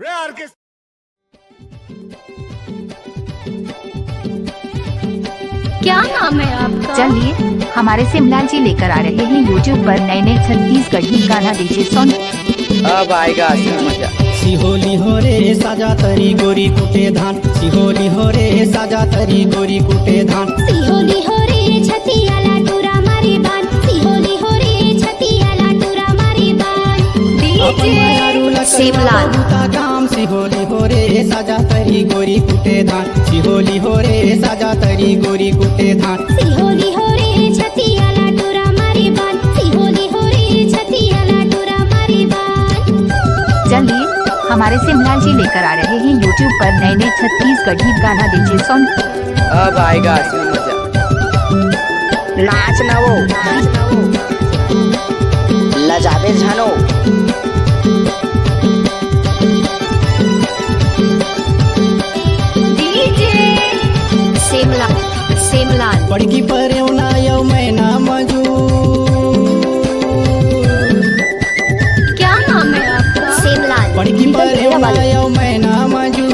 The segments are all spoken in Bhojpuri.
क्या नाम है आपका? चलिए हमारे सिमलाल जी लेकर आ रहे हैं यूट्यूब पर नए नए छत्तीसगढ़ी गाना डीजे सॉन्ग। अब आएगा असली मजा। सिहोली हो रे साजा तरी गोरी कुटे धान, सिहोली हो रे साजा तरी गोरी कुटे धान। सिहोली हो रे छतिया लाटूरा मारी बान, सिहोली हो रे छतिया लाटूरा मारी बान। डीजे सिमलाल काम सिहोली हो रे साजा तरी गोरी कुटे धान, सिहोली हो रे साजा तरी गोरी कुटे धान। सिहोली हो रे छतिया लाटूरा मारी बान, सिहोली हो रे छतिया लाटूरा मारी बान। चलिए हमारे सिमलाल जी लेकर आ रहे हैं यूट्यूब पर नए नए छत्तीसगढ़ी गाना डीजे सॉन्ग। अब आएगा असली मजा। नाच ना वो लजाबे जानो। सिमलाल बड़की परौना यौ मैना मजू। क्या नाम है आपका? सिमलाल बड़की परौना यौ मैना मजू,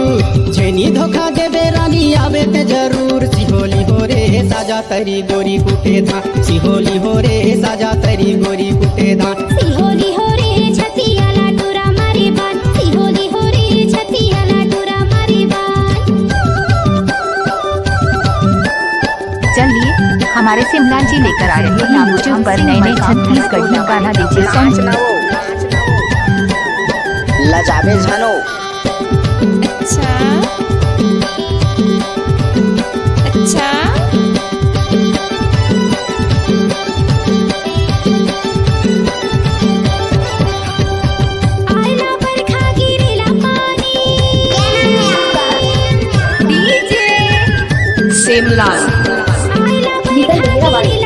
छेनी धोखा देबे रानी आवे ते जरूर। सिहोली हो रे साजा तरी गोरी कुटे धान, सिहोली हो रे साजा तरी गोरी कुटे धान। सिहोली हो रे छतिया लाटूरा मारी बान, सिहोली हो रे छतिया लाटूरा मारी बान। चलिए हमारे सिमलाल जी लेकर आ रहे हैं यूट्यूब पर नए नए छत्तीसगढ़ी गाना डीजे नाच सॉन्ग। ना वो लजाबे जानो। अच्छा अच्छा आयला बरखा गिरेला पानी। डीजे सिमलाल आयला बरखा गिरेला